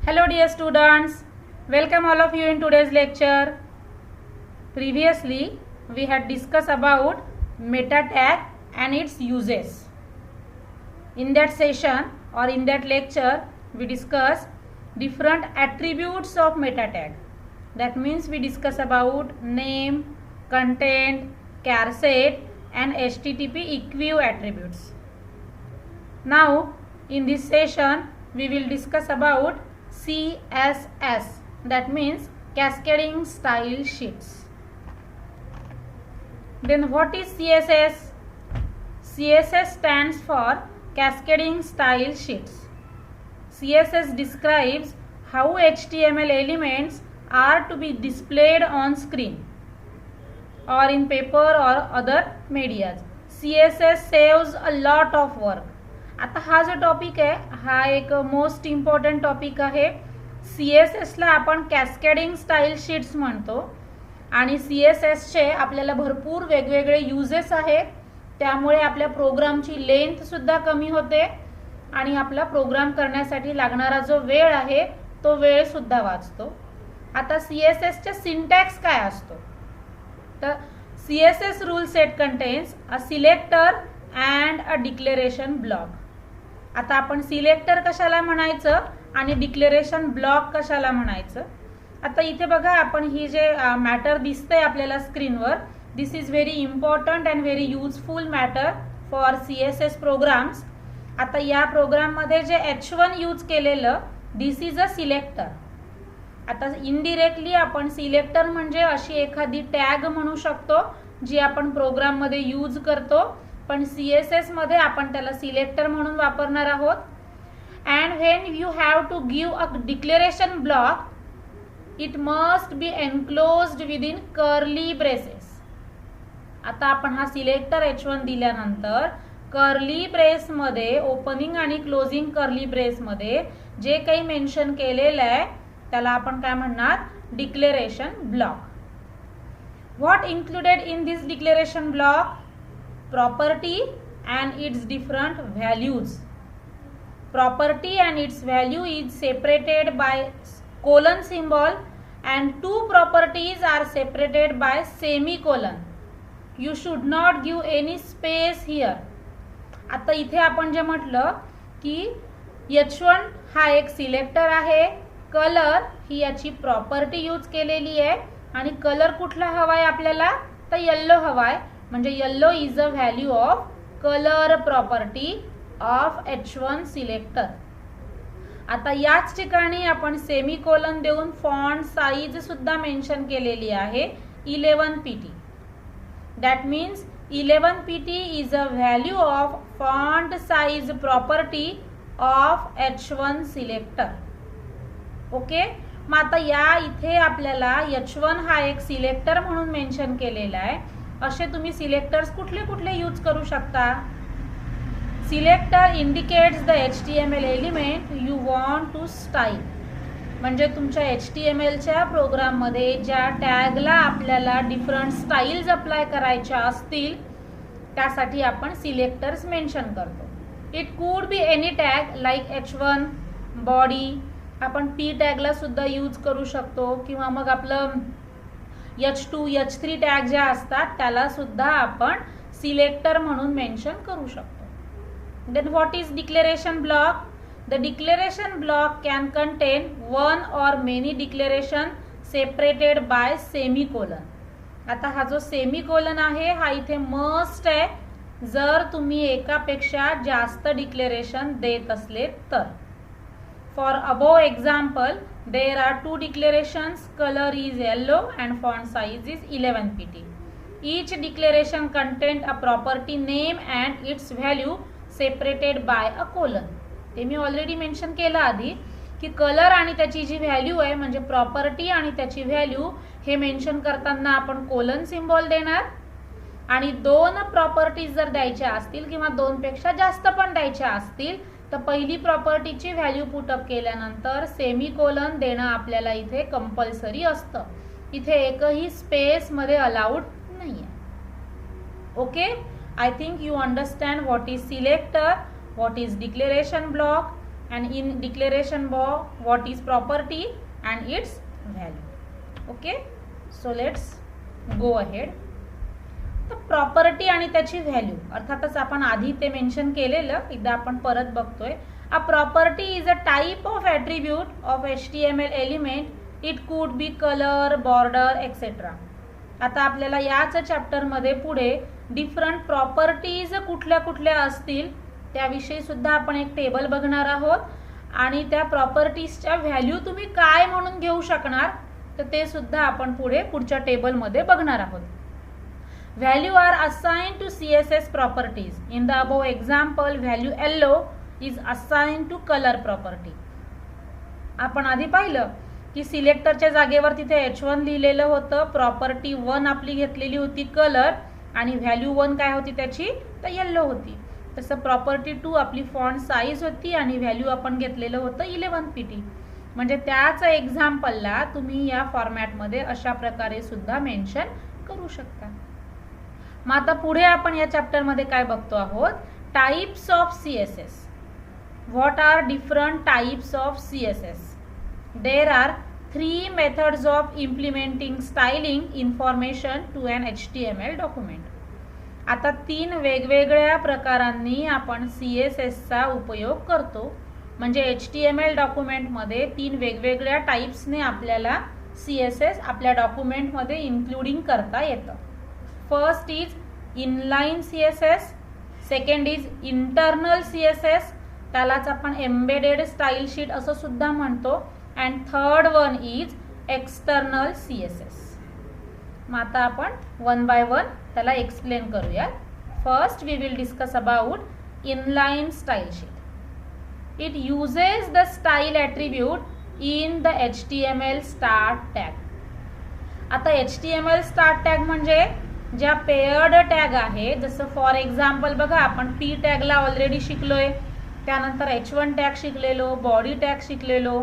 Hello dear students, welcome all of you in today's lecture. Previously we had discussed about meta tag and its uses. In that session or in that lecture we discussed different attributes of meta tag. That means we discuss about name, content, char set and HTTP equiv attributes. Now in this session we will discuss about CSS, that means cascading style sheets. Then what is CSS? CSS stands for cascading style sheets. CSS describes how HTML elements are to be displayed on screen or in paper or other medias. CSS saves a lot of work. आता हा जो topic आहे हा एक most important topic आहे. CSS ला आपण cascading style sheets म्हणतो आणि CSS चे आपल्याला भरपूर वेगवेगळे युजेस आहेत. त्यामुळे आपल्या प्रोग्रामची लेंथ सुद्धा कमी होते आणि आपला प्रोग्राम करण्यासाठी लागणारा जो वेळ आहे तो वेळ सुद्धा वाचतो. आता CSS चे सिंटॅक्स काय असतो तर CSS rule set contains a selector and a declaration block. आता आपण सिलेक्टर कशाला म्हणायचं आणि डिक्लेरेशन ब्लॉक कशाला म्हणायचं. आता इथे बघा आपण ही जे मॅटर दिसतंय आपल्याला स्क्रीनवर, this is very important and very useful matter for CSS programs. आता या प्रोग्राम मध्ये जे H1 यूज केलेलं दिस इज अ सिलेक्टर. आता इनडिरेक्टली आपण सिलेक्टर म्हणजे अशी एखादी टॅग म्हणू शकतो जी आपण प्रोग्राम मध्ये यूज करतो, पण CSS मध्ये आपण त्याला सिलेक्टर म्हणून वापरणार आहोत. And when you have to give a declaration block it must be enclosed within curly braces. आता आपण हा सिलेक्टर H1 दिल्यानंतर कर्ली ब्रेस मध्ये ओपनिंग आणि क्लोजिंग कर्ली ब्रेस मध्ये जे काही मेन्शन केलेलं आहे त्याला आपण काय म्हणणार, declaration block. What included in this declaration block? Property and its different values. Property and its value is separated by colon symbol and two properties are separated by semicolon. You should not give any space here. आता इथे आपण जे म्हटलं की H1 हा एक selector आहे, colour ही याची प्रॉपर्टी यूज केलेली आहे आणि कलर कुठला हवाय आपल्याला तर येल्लो हवाय, म्हणजे yellow is a value of colour property of H1 selector. आता याच ठिकाणी आपण सेमीकोलन देऊन फॉन्ट साइज सुद्धा मेन्शन केलेली आहे 11 pt. That means 11 pt is a value of font size property of H1 selector. Okay, मग आता या इथे आपल्याला H1 हा एक सिलेक्टर म्हणून मेन्शन केलेला आहे. असे तुम्ही सिलेक्टर्स कुठले कुठले यूज करू शकता. Selector indicates the HTML element you want to style. म्हणजे तुमच्या HTMLच्या प्रोग्राममध्ये ज्या टॅगला आपल्याला डिफरंट स्टाईल्स अप्लाय करायच्या असतील त्यासाठी आपण सिलेक्टर्स मेन्शन करतो. It could be any tag like H1 body. आपण P टॅगला सुद्धा यूज करू शकतो किंवा मग आपलं H2 H3 टॅग ज्या असतात त्याला सुद्धा आपण सिलेक्टर म्हणून मेन्शन करू शकतो. Then what is declaration block? The declaration block can contain one or many declaration separated by semicolon. आता हा जो सेमीकोलन आहे हा इथे मस्ट आहे जर तुम्ही एकापेक्षा जास्त डिक्लेरेशन देत असले तर. For above example, there are two declarations, color is yellow and font size is 11 pt. Each declaration contains a property name and its value separated by a colon. ते मी ऑलरेडी मेन्शन केलं आधी की colour आणि त्याची जी value आहे म्हणजे property आणि त्याची व्हॅल्यू हे मेन्शन करताना आपण कोलन सिम्बॉल देणार आणि दोन प्रॉपर्टीज जर द्यायच्या असतील किंवा दोन पेक्षा जास्त पण द्यायच्या असतील तर पहिली प्रॉपर्टीची व्हॅल्यू पुटअप केल्यानंतर सेमीकोलन देणं आपल्याला इथे कंपल्सरी असतं. इथे एकही स्पेस मध्ये अलाउड नाहीये. Okay, I think you understand what is selector, what is declaration block and in declaration what is property and its value. Okay, so let's go ahead. तर प्रॉपर्टी आणि त्याची व्हॅल्यू अर्थातच आपण आधी ते मेन्शन केलेलं, एकदा आपण परत बघतोय. A property is a type of attribute of HTML element. It could be colour, border etcetera. आता आपल्याला याच चॅप्टरमध्ये पुढे डिफरंट प्रॉपर्टीज कुठल्या कुठल्या असतील त्याविषयी सुद्धा आपण एक टेबल बघणार आहोत आणि त्या प्रॉपर्टीजच्या व्हॅल्यू तुम्ही काय म्हणून घेऊ शकणार तर ते सुद्धा आपण पुढच्या टेबलमध्ये बघणार आहोत. Value are assigned to CSS properties. In the above example, value yellow is assigned to color property. आपण आधी पाहिलं की सिलेक्टरच्या जागेवर तिथे H1 लिहिलेलं होतं, प्रॉपर्टी 1 आपली घेतलेली होती कलर आणि व्हॅल्यू 1 काय होती त्याची तर येल्लो होती. तसं प्रॉपर्टी 2 आपली फॉन्ट साईज होती आणि व्हॅल्यू आपण घेतलेलं होतं 11 pt. म्हणजे त्याच एक्झाम्पलला तुम्ही या फॉर्मॅटमध्ये अशा प्रकारे सुद्धा मेन्शन करू शकता. मग आता पुढे आपण या चॅप्टरमध्ये काय बघतो आहोत, types of CSS. What are different types of CSS? There are 3 methods of implementing styling information to an HTML document. आता 3 वेगवेगळ्या प्रकारांनी आपण CSSचा उपयोग करतो. म्हणजे HTML डॉक्युमेंटमध्ये 3 वेगवेगळ्या टाइप्सने आपल्याला CSS आपल्या डॉक्युमेंटमध्ये इन्क्लुडिंग करता येतं. First is inline CSS, second is internal CSS, त्यालाच आपण एम्बेडेड स्टाईल शीट असं सुद्धा म्हणतो, and third one is external CSS. मग आता आपण वन बाय वन त्याला एक्सप्लेन करूया. First we will discuss about inline style sheet. It uses the style attribute in the HTML start tag. आता HTML start tag म्हणजे ज्या paired tag आहे, जसं फॉर एक्झाम्पल बघा आपण P टॅगला ऑलरेडी शिकलोय, त्यानंतर H1 टॅग शिकलेलो, बॉडी टॅग शिकलेलो.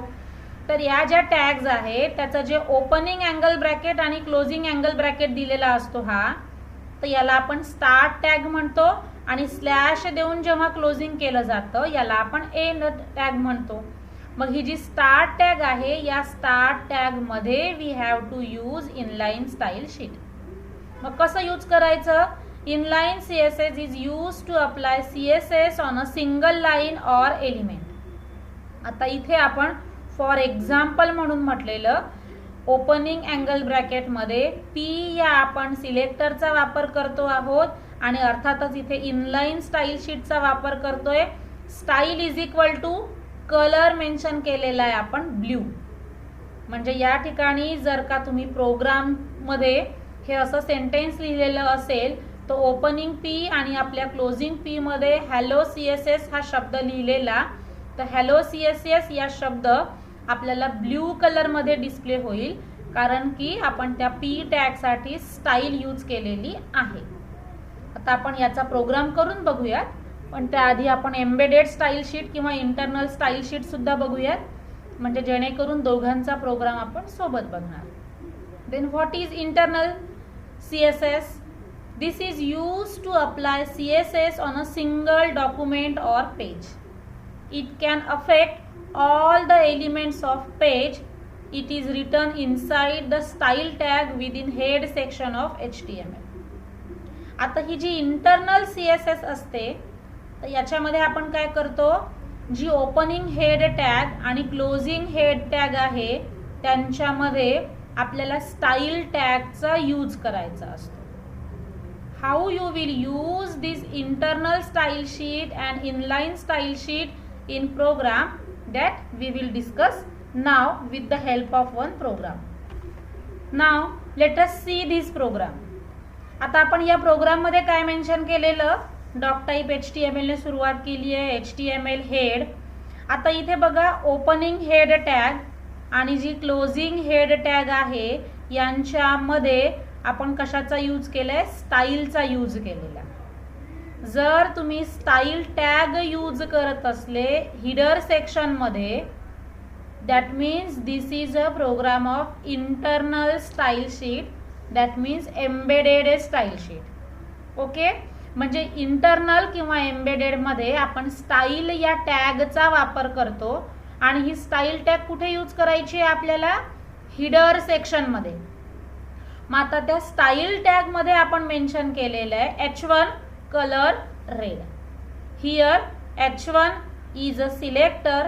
तर या ज्या टॅग्स आहेत त्याचं जे ओपनिंग अँगल ब्रॅकेट आणि क्लोजिंग अँगल ब्रॅकेट दिलेला असतो हा, तर याला आपण स्टार्ट टॅग म्हणतो आणि स्लॅश देऊन जेव्हा क्लोजिंग केलं जातं याला आपण एंड टॅग म्हणतो. मग ही जी स्टार्ट टॅग आहे या स्टार्ट टॅग मध्ये we have to use inline style sheet. मग कसं यूज करायचं? Inline CSS is use to apply CSS on a single line or element. आता इथे आपण फॉर एक्झाम्पल म्हणून म्हटलेलं ओपनिंग अँगल ब्रॅकेटमध्ये P या आपण सिलेक्टरचा वापर करतो आहोत आणि अर्थातच इथे इनलाइन स्टाईल शीटचा वापर करतोय. Style is equal to colour mention केलेला आहे आपण ब्ल्यू. म्हणजे या ठिकाणी जर का तुम्ही प्रोग्राममध्ये हे असं सेंटेन्स लिहिलेलं असेल तर ओपनिंग P आणि आपल्या क्लोजिंग P मध्ये हॅलो CSS हा शब्द लिहिलेला, तर हॅलो CSS या शब्द आपल्याला ब्ल्यू कलरमध्ये डिस्प्ले होईल कारण की आपण त्या P टॅगसाठी स्टाईल यूज केलेली आहे. आता आपण याचा प्रोग्राम करून बघूयात, पण त्याआधी आपण एम्बेडेड स्टाईल शीट किंवा इंटरनल स्टाईल शीट सुद्धा बघूयात, म्हणजे जेणेकरून दोघांचा प्रोग्राम आपण सोबत बघणार. Then what is internal CSS? This is used to apply CSS on a single document or page. It can affect all the elements of page. It is written inside the style tag within head section of HTML. आता ही जी internal CSS असते तर याच्यामध्ये आपण काय करतो, जी opening head tag आणि closing head tag आहे त्यांच्यामध्ये आपल्याला स्टाईल टॅगचा यूज करायचा असतो. How you will use this internal style sheet and inline style sheet in program that we will discuss now with the help of one program. Now let us see this program. आता आपण या प्रोग्राममध्ये काय mention केलेलं, dock type HTML ने सुरुवात केली आहे, HTML हेड. आता इथे बघा ओपनिंग हेड टॅग आणि जी क्लोजिंग हेड टॅग आहे यांच्यामध्ये आपण कशाचा यूज केलाय, स्टाईलचा यूज केलेला. जर तुम्ही स्टाईल टॅग यूज करत असले हिडर सेक्शन मध्ये, that means this is a program of internal style sheet, that means embedded style sheet. Okay, म्हणजे इंटरनल किंवा एम्बेडेड मध्ये आपण स्टाईल या टॅगचा वापर करतो आणि ही स्टाईल टॅग कुठे यूज करायची आहे आपल्याला? हिडर सेक्शन मध्ये. मग आता त्या स्टाईल टॅग मध्ये आपण मेन्शन केलेलं आहे H1 colour red. Here H1 is a selector,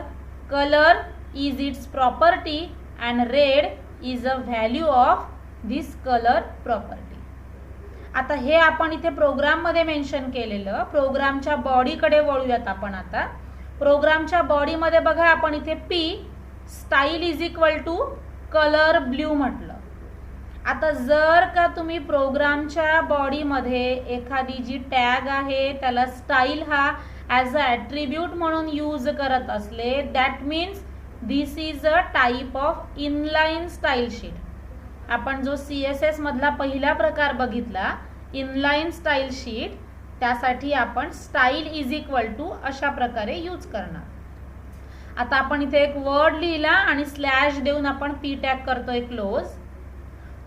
colour is it's property and red is a value of this colour property. आता हे आपण इथे प्रोग्राम मध्ये मेन्शन केलेलं. प्रोग्रामच्या बॉडीकडे वळूयात आपण आता. प्रोग्रामच्या बॉडी मध्ये बघा आपण इथे P style is equal to colour blue म्हटलं. आता जर का तुम्ही प्रोग्रामच्या बॉडी मध्ये एखादी जी टॅग आहे त्याला स्टाईल हा ॲज अ ॲट्रिब्यूट म्हणून यूज करत असले, that means this is a type of inline style sheet. आपण जो CSS मधला पहिला प्रकार बघितला इनलाईन स्टाईल शीट, त्यासाठी आपण स्टाईल इज इक्वल टू अशा प्रकारे यूज करणार. आता आपण इथे एक वर्ड लिहिला आणि स्लॅश देऊन आपण P टॅग करतोय क्लोज.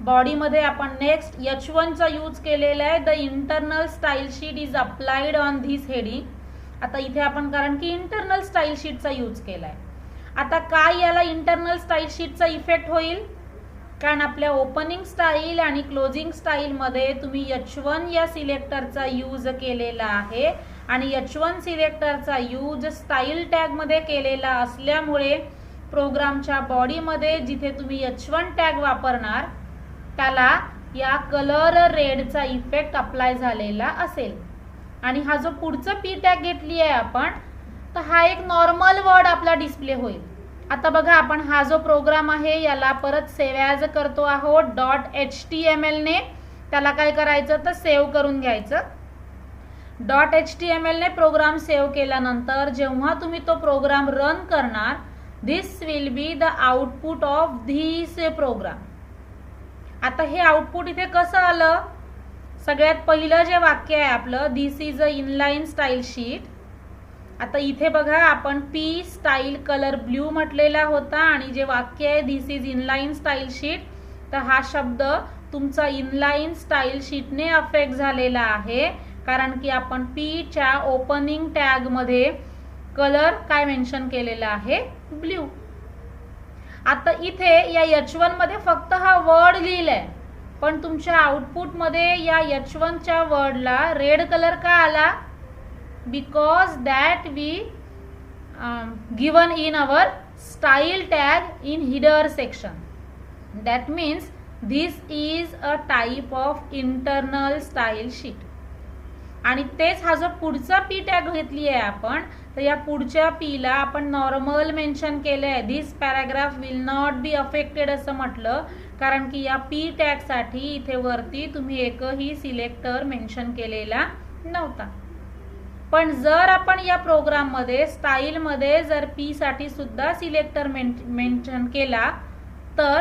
बॉडी मध्ये आपण नेक्स्ट H1 चा यूज केलेला आहे. The internal style sheet is applied on this heading. आता इथे आपण कारण की इंटरनल स्टाईल शीटचा यूज केलाय. आता काय याला इंटरनल स्टाईल शीटचा इफेक्ट होईल? कारण आपल्या ओपनिंग स्टाईल आणि क्लोजिंग स्टाईल मध्ये तुम्ही H1 या सिलेक्टरचा यूज केलेला आहे आणि H1 सिलेक्टरचा यूज स्टाईल टॅग मध्ये केलेला असल्यामुळे प्रोग्रामच्या बॉडी मध्ये जिथे तुम्ही H1 टॅग वापरणार त्याला या कलर रेडचा इफेक्ट अप्लाय झालेला असेल. आणि हा जो पुढचा P टॅग घेतली आहे आपण, तर हा एक नॉर्मल वर्ड आपला डिस्प्ले होईल. आता बघा आपण हा जो प्रोग्राम आहे याला परत सेव्ह ॲज करतो आहोत .html ने. त्याला काय करायचं तर सेव्ह करून घ्यायचं. .html ने प्रोग्राम सेव्ह केल्यानंतर जेव्हा तुम्ही तो प्रोग्राम रन करणार, this will be the output of this program. आता हे आउटपुट इथे कसं आलं? सगळ्यात पहिलं जे वाक्य आहे आपलं, this is a inline style sheet. आता इथे बघा आपण P स्टाईल कलर ब्ल्यू म्हटलेला होता आणि जे वाक्य आहे this is inline style sheet, तर हा शब्द तुमचा इनलाईन स्टाईल शीटने अफेक्ट झालेला आहे कारण की आपण P च्या ओपनिंग टॅग मध्ये कलर काय मेन्शन केलेला आहे? ब्ल्यू. आता इथे या H1 मध्ये फक्त हा वर्ड लिहिलाय, पण तुमच्या आउटपुट मध्ये या H1 च्या वर्डला रेड कलर का आला? Because that we given in our style tag in header section. That means this is a type of internal style sheet. आणि तेच हा जो पुढचा P टॅग घेतली आहे आपण, तर या पुढच्या P ला आपण नॉर्मल मेन्शन केलंय. This paragraph will not be affected असं म्हटलं कारण की या P टॅग साठी इथे वरती तुम्ही एकही सिलेक्टर मेन्शन केलेला नव्हता. पण जर आपण या प्रोग्राम मध्ये स्टाईल मध्ये जर P साठी सुद्धा सिलेक्टर मेन्शन केला तर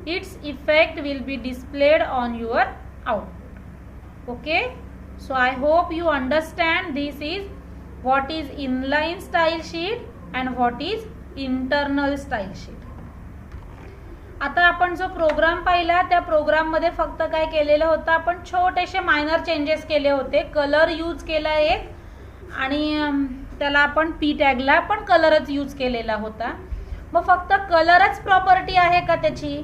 its effect will be displayed on your output. Okay, so I hope you understand this is what is inline style sheet and what is internal style sheet. आता आपण जो programme पाहिला त्या programme मध्ये फक्त काय केलेलं होतं, आपण छोटेसे मायनर चेंजेस केले होते. कलर यूज केला एक आणि त्याला आपण P टॅगला पण कलरच यूज केलेला होता. मग फक्त कलरच प्रॉपर्टी आहे का त्याची?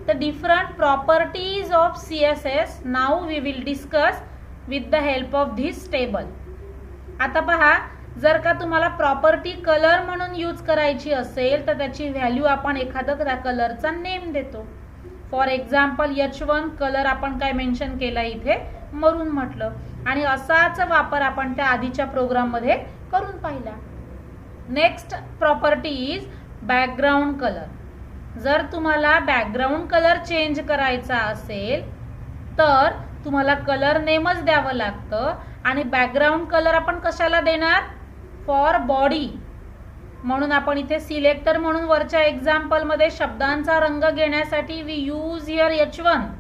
तर different properties of CSS now we will discuss with the help of this table. आता पहा, जर का तुम्हाला प्रॉपर्टी कलर म्हणून यूज करायची असेल तर त्याची व्हॅल्यू आपण एखादा त्या कलरचा नेम देतो. फॉर एक्झाम्पल H1 कलर आपण काय मेन्शन केला इथे? मरून म्हटलं. आणि असाच वापर आपण त्या आधीच्या प्रोग्राम मध्ये करून पाहिला. Next property is background colour. जर तुम्हाला बॅकग्राऊंड कलर चेंज करायचा असेल तर तुम्हाला कलर नेमच द्यावं लागतं. आणि बॅकग्राऊंड कलर आपण कशाला देणार? For body. म्हणून आपण इथे सिलेक्टर म्हणून वरच्या एक्झाम्पल मध्ये शब्दांचा रंग घेण्यासाठी we use here H1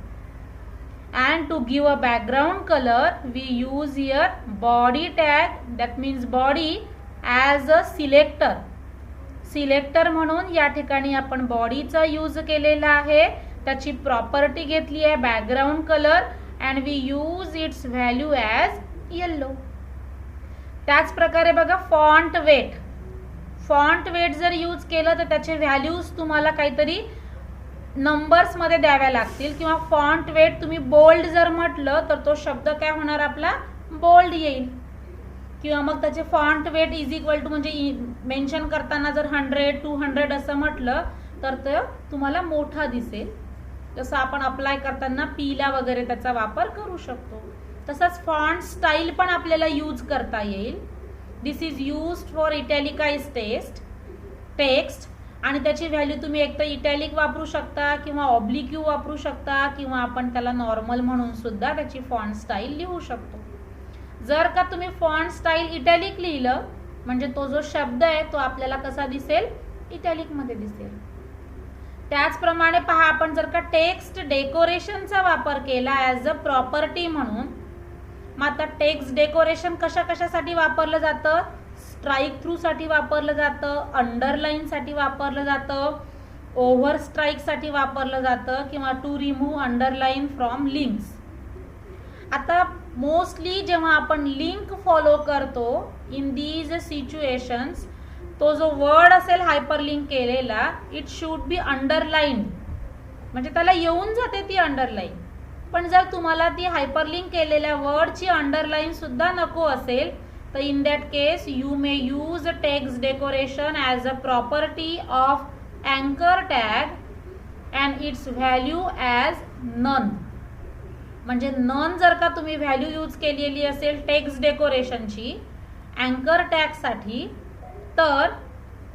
and to give a background color we use here body tag, that means body as a selector. Selector म्हणून या ठिकाणी आपण बॉडीचा यूज केलेला आहे. त्याची प्रॉपर्टी घेतली आहे background colour and we use its value as yellow. त्याच प्रकारे बघा फॉन्ट वेट. फॉन्ट वेट जर यूज केलं तर त्याचे व्हॅल्यूज तुम्हाला काहीतरी नंबर्स मध्ये द्याव्या लागतील, किंवा फॉन्ट वेट तुम्ही बोल्ड जर म्हटलं तर तो शब्द काय होणार आपला बोल्ड येईल, किंवा मग त्याचे font weight is equal to म्हणजे मेन्शन करताना जर 100 200 असं म्हटलं तर ते तुम्हाला मोठा दिसेल. जसं आपण अप्लाय करताना पीला वगैरे त्याचा वापर करू शकतो. तसंच फॉन्ट स्टाईल पण आपल्याला यूज करता येईल. दिस इज यूज्ड फॉर इटॅलिकाइज टेक्स्ट, आणि त्याची व्हॅल्यू तुम्ही एक तर इटॅलिक वापरू शकता, किंवा ऑब्लिक्यू वापरू शकता, किंवा आपण त्याला नॉर्मल म्हणून सुद्धा त्याची फॉन्ट स्टाईल लिहू शकतो. जर का तुम्ही फॉन्ट स्टाईल इटॅलिक लिहिलं म्हणजे तो जो शब्द आहे तो आपल्याला कसा दिसेल, इटॅलिक मध्ये दिसेल. त्याचप्रमाणे पहा, आपण जर का टेक्स्ट डेकोरेशनचा वापर केला ॲज अ प्रॉपर्टी म्हणून, मग आता टेक्स्ट डेकोरेशन कशासाठी वापरलं जातं, स्ट्राईक थ्रू साठी वापरलं जातं, अंडरलाईन साठी वापरलं जातं, ओव्हर स्ट्राईक साठी वापरलं जातं, किंवा to remove underline from links. आता मोस्टली जेव्हा आपण लिंक फॉलो करतो इन दीज सिच्युएशन्स, तो जो वर्ड असेल हायपरलिंक केलेला इट शुड बी अंडरलाईन, म्हणजे त्याला येऊन जाते ती अंडरलाईन. पण जर तुम्हाला ती हायपरलिंक केलेल्या वर्डची अंडरलाईन सुद्धा नको असेल तर in that case you may use text decoration as a property of अँकर tag and its value as none. म्हणजे नन जर का तुम्ही व्हॅल्यू यूज केलेली असेल टेक्स्ट डेकोरेशनची अँकर टॅगसाठी, तर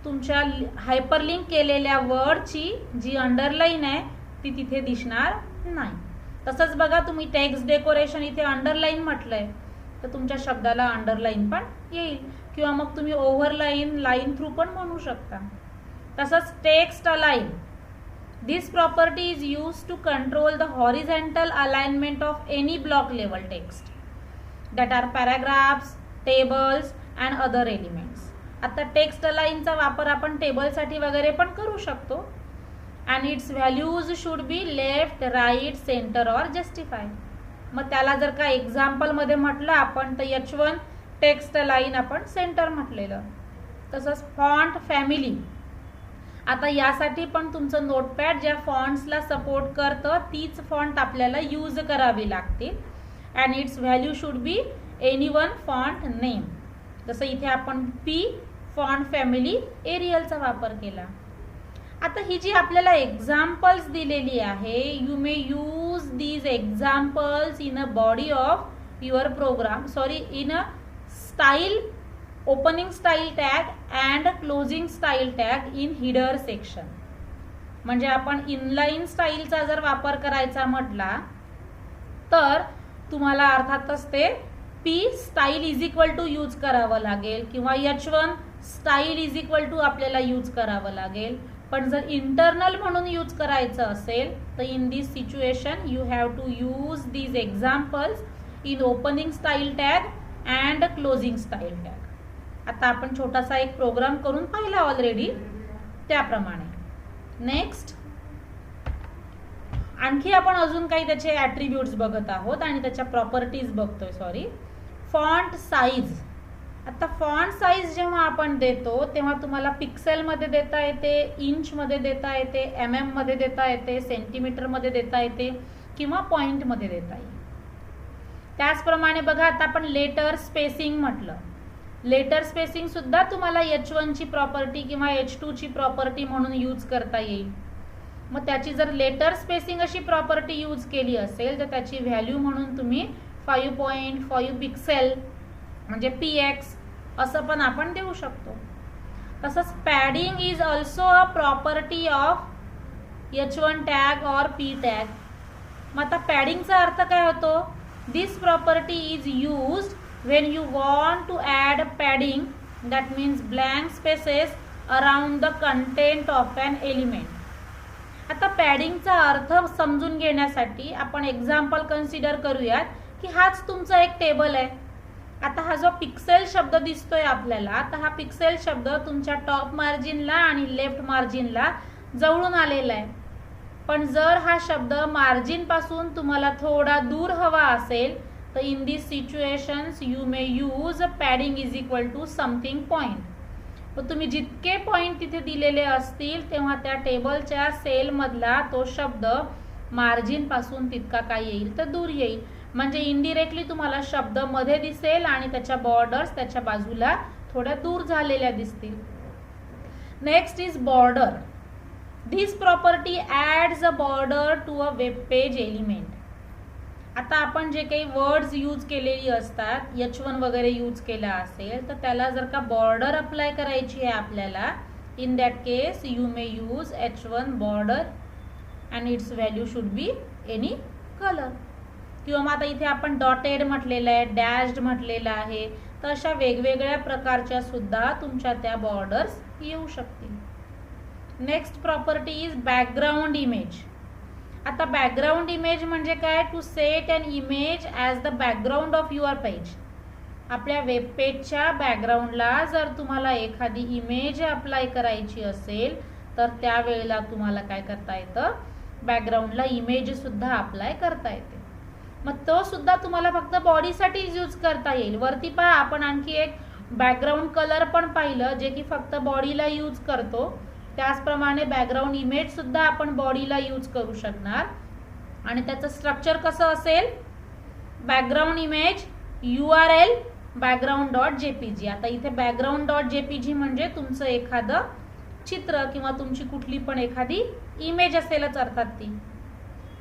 तुमच्या हायपरलिंक केलेल्या वर्डची जी अंडरलाईन आहे ती तिथे दिसणार नाही. तसंच बघा, तुम्ही टेक्स्ट डेकोरेशन इथे अंडरलाईन म्हटलंय तर तुमच्या शब्दाला अंडरलाईन पण येईल, किंवा मग तुम्ही ओव्हरलाईन लाईन थ्रू पण म्हणू शकता. तसंच text align. This property is used to control the horizontal alignment of any block level text that are paragraphs, tables and other elements. आता टेक्स्ट अलाइनचा वापर आपण टेबलसाठी वगैरे पण करू शकतो. and its values should be left, right, center or justify. मग त्याला जर का एक्झाम्पल मध्ये म्हटलं आपण तर H1 टेक्स्ट अलाइन आपण सेंटर म्हटलेलं. तसंच फॉन्ट फॅमिली. आता यासाठी पण तुमचं नोटपॅड ज्या फॉन्ट्सला सपोर्ट करतं तीच फॉन्ट आपल्याला यूज करावी लागतील. And its value should be any one font name. जसं इथे आपण पी फॉन्ट फॅमिली एरियलचा वापर केला. आता ही जी आपल्याला एक्झाम्पल्स दिलेली आहे, you may use these examples in a body of your program, in a style opening style tag and closing style tag in header section. म्हणजे आपण इनलाईन स्टाईलचा जर वापर करायचा म्हटला तर तुम्हाला अर्थातच ते P style is equal to use करावं लागेल, किंवा H1 style is equal to आपल्याला यूज करावं लागेल. पण जर इंटरनल म्हणून यूज करायचं असेल तर in this situation you have to use these examples in opening style tag and closing style tag. आता आपण छोटासा एक प्रोग्राम करून पाहिला ऑलरेडी त्याप्रमाणे. नेक्स्ट आणखी आपण अजून काही त्याचे ॲट्रिब्यूट्स बघत आहोत आणि त्याच्या प्रॉपर्टीज बघतोय. Font size. आता फॉन्ट साईज जेव्हा आपण देतो तेव्हा तुम्हाला पिक्सेलमध्ये देता येते, इंचमध्ये देता येते, MM मध्ये देता येते, सेंटीमीटरमध्ये देता येते, किंवा पॉइंटमध्ये देता येईल. त्याचप्रमाणे बघा, आता आपण लेटर स्पेसिंग म्हटलं. लेटर स्पेसिंग सुद्धा तुम्हाला H1 ची प्रॉपर्टी किंवा H2 ची प्रॉपर्टी म्हणून यूज करता येईल. मग त्याची जर लेटर स्पेसिंग अशी प्रॉपर्टी यूज केली असेल तर त्याची व्हॅल्यू म्हणून तुम्ही 5.5 पिक्सेल म्हणजे PX असं पण आपण देऊ शकतो. तसंच padding is also a property of H1 tag और P टॅग. मग आता पॅडिंगचा अर्थ काय होतो? This property is used when you want to add padding, that means blank spaces around the content of an element. आता पॅडिंगचा अर्थ समजून घेण्यासाठी आपण एक्झाम्पल कन्सिडर करूयात की हाच तुमचा एक टेबल आहे. आता हा जो पिक्सेल शब्द दिसतोय आपल्याला, तर हा पिक्सेल शब्द तुमच्या टॉप मार्जिनला आणि लेफ्ट मार्जिनला जवळून आलेला आहे. पण जर हा शब्द मार्जिन पासून तुम्हाला थोडा दूर हवा असेल तर in this situations you may use padding is equal to something point. मग तुम्ही जितके पॉईंट तिथे दिलेले असतील तेव्हा त्या टेबलच्या सेलमधला तो शब्द मार्जिनपासून तितका काय येईल तर दूर येईल. म्हणजे इनडिरेक्टली तुम्हाला शब्द मध्ये दिसेल आणि त्याच्या बॉर्डर्स त्याच्या बाजूला थोड्या दूर झालेल्या दिसतील. Next is border. This property adds a border to a web page element. आता आपण जे काही वर्ड्स यूज केलेली असतात, H1 वगैरे यूज केला असेल तर त्याला जर का बॉर्डर अप्लाय करायची आहे आपल्याला, in that case you may use H1 border and its value should be any colour. किंवा मग आता इथे आपण डॉटेड म्हटलेलं आहे, डॅश्ड म्हटलेलं आहे, तर अशा वेगवेगळ्या प्रकारच्या सुद्धा तुमच्या त्या बॉर्डर्स येऊ शकतील. Next property is background image. आता बॅकग्राऊंड इमेज म्हणजे काय? To set an image as the background of your page. आपल्या वेब पेजच्या बॅकग्राऊंडला जर तुम्हाला एखादी इमेज अप्लाय करायची असेल तर त्यावेळेला तुम्हाला काय करता येतं? बॅकग्राऊंडला इमेज सुद्धा अप्लाय करता येते. मग तो सुद्धा तुम्हाला फक्त बॉडीसाठी यूज करता येईल. वरती पहा आपण आणखी एक बॅकग्राऊंड कलर पण पाहिलं जे की फक्त बॉडीला यूज करतो. त्याचप्रमाणे बॅकग्राऊंड इमेज सुद्धा आपण बॉडीला यूज करू शकणार. आणि त्याचं स्ट्रक्चर कसं असेल? Background image URL background.jpg. आता इथे background.jpg म्हणजे तुमचं एखादं चित्र किंवा तुमची कुठली पण एखादी इमेज असेलच अर्थात ती.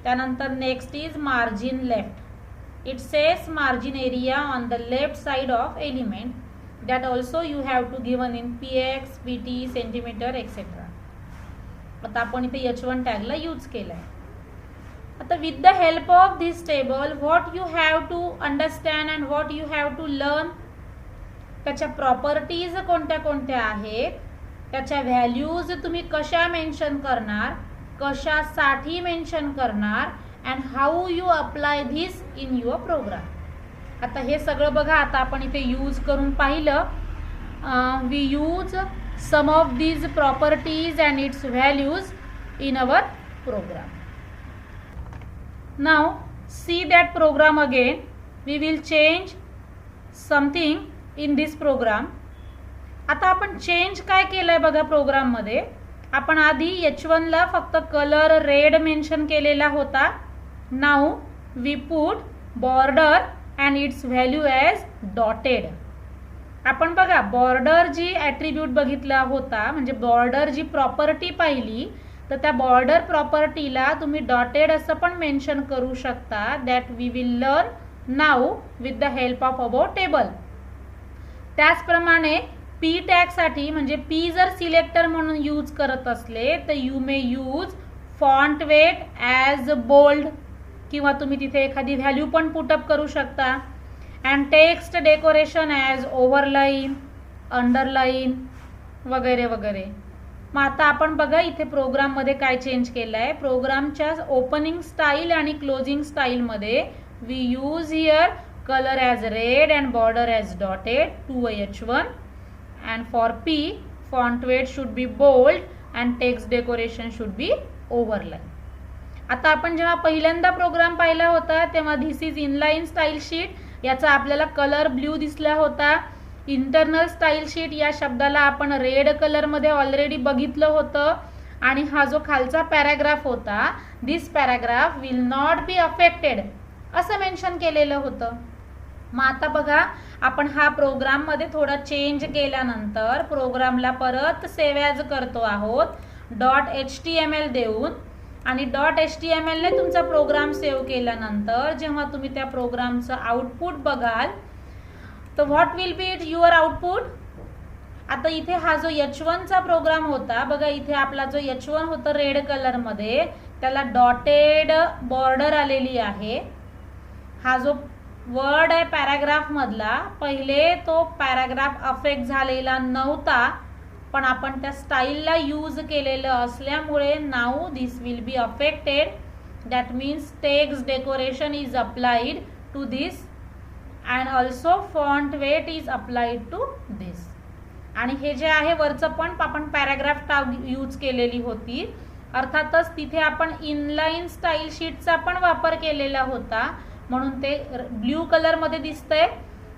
त्यानंतर next is margin left. It says margin area on the left side of element that also you have to given in px, pt, centimeter etc. आता आपण इथे H1 टॅगला यूज केलाय. आता with the help of this table what you have to understand and what you have to learn. त्याच्या properties कोणत्या कोणत्या आहेत, त्याच्या व्हॅल्यूज तुम्ही कशा मेन्शन करणार, कशासाठी मेन्शन करणार, and how you apply this in your program. आता हे सगळं बघा आता आपण इथे यूज करून पाहिलं. We use some of these properties and its values in our program. Now see that program again. We will change something in this program. आता आपण चेंज काय केलंय बघा प्रोग्राममध्ये. आपण आधी H1 ला फक्त कलर रेड मेन्शन केलेला होता. Now we put border and its value as dotted. आपण बघा बॉर्डर जी ॲट्रिब्यूट बघितला होता म्हणजे बॉर्डर जी प्रॉपर्टी पाहिली तर त्या बॉर्डर प्रॉपर्टीला तुम्ही डॉटेड असं पण मेन्शन करू शकता. That we will learn now with the help of about table. त्याचप्रमाणे पी टॅगसाठी म्हणजे पी जर सिलेक्टर म्हणून यूज करत असले तर you may use font weight as bold किंवा तुम्ही तिथे एखादी व्हॅल्यू पण पुटअप करू शकता. And text decoration as overline, underline वगैरे वगैरे. मग आता आपण बघा इथे प्रोग्राममध्ये काय चेंज केलं आहे. प्रोग्रामच्या ओपनिंग स्टाईल आणि क्लोजिंग स्टाईलमध्ये we use here colour as red and border as dotted to H1 and for P font weight should be bold and text decoration should be overline. आता आपण जेव्हा पहिल्यांदा प्रोग्राम पाहिला होता तेव्हा this is inline style sheet. याचा आपल्याला colour blue दिसला होता. इंटरनल स्टाईल शीट या शब्दाला आपण रेड कलरमध्ये ऑलरेडी बघितलं होतं. आणि हा जो खालचा पॅराग्राफ होता, this paragraph will not be affected असं मेन्शन केलेलं होतं. मग आता बघा आपण हा प्रोग्राममध्ये थोडा चेंज केल्यानंतर प्रोग्रामला परत सेव्ह ॲज करतो आहोत .html देऊन. आणि .html ने तुमचा प्रोग्राम सेव्ह केल्यानंतर जेव्हा तुम्ही त्या प्रोग्रामचं आउटपुट बघाल तर what will be it your output. आता इथे हा जो H1 चा प्रोग्राम होता बघा, इथे आपला जो H1 होता रेड कलरमध्ये त्याला डॉटेड बॉर्डर आलेली आहे. हा जो वर्ड आहे पॅराग्राफ मधला, पहिले तो पॅराग्राफ अफेक्ट झालेला नव्हता पण आपण त्या स्टाईलला यूज केलेलं असल्यामुळे now this will be affected. That means text decoration is applied to this and also font weight is applied to this. आणि हे जे आहे वरचं पण आपण पॅराग्राफ टॅग यूज केलेली होती. अर्थातच तिथे आपण इनलाईन स्टाईल शीटचा पण वापर केलेला होता म्हणून ते ब्ल्यू कलरमध्ये दिसतंय,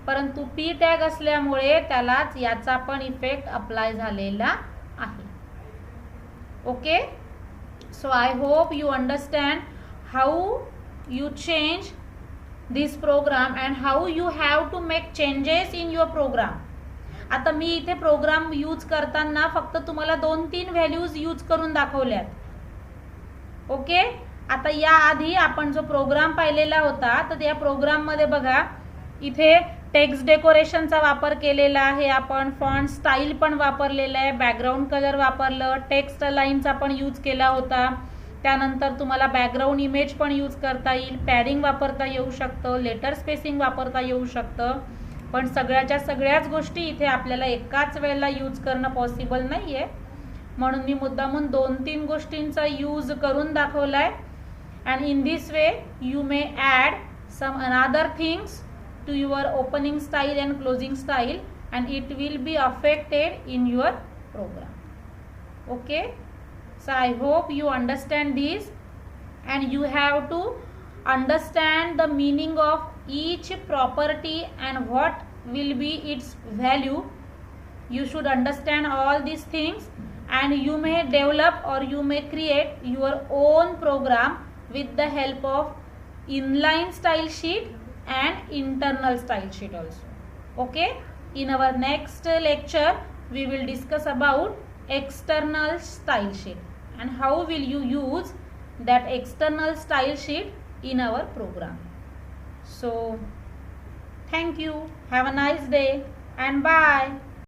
परंतु पी टॅग असल्यामुळे त्यालाच याचा पण इफेक्ट अप्लाय झालेला आहे. Okay, so I hope you understand how you change this program and how you have to make changes in your program. आता मी इथे प्रोग्राम यूज करताना फक्त तुम्हाला 2-3 व्हॅल्यूज यूज करून दाखवल्यात. ओके, आता या आधी आपण जो प्रोग्राम पाहिलेला होता तर त्या प्रोग्राम मध्ये बघा इथे टेक्स्ट डेकोरेशनचा वापर केलेला आहे, आपण फॉन्ट स्टाईल पण वापरलेला आहे, बॅकग्राऊंड कलर वापरलं, टेक्स्ट लाईनचा पण यूज केला होता, त्यानंतर तुम्हाला बॅकग्राऊंड इमेज पण यूज करता येईल, पॅडिंग वापरता येऊ शकतं, लेटर स्पेसिंग वापरता येऊ शकतं. पण सगळ्याच गोष्टी इथे आपल्याला एकाच वेळेला यूज करणं पॉसिबल नाही आहे, म्हणून मी मुद्दामून 2-3 गोष्टींचा यूज करून दाखवलाय. And in this way you may add some another things to your opening style and closing style and it will be affected in your program. Okay, so I hope you understand this and you have to understand the meaning of each property and what will be its value. You should understand all these things and you may develop or you may create your own program with the help of inline style sheet and internal style sheet also. Okay, in our next lecture we will discuss about external style sheet and how will you use that external style sheet in our program. So thank you, have a nice day and bye.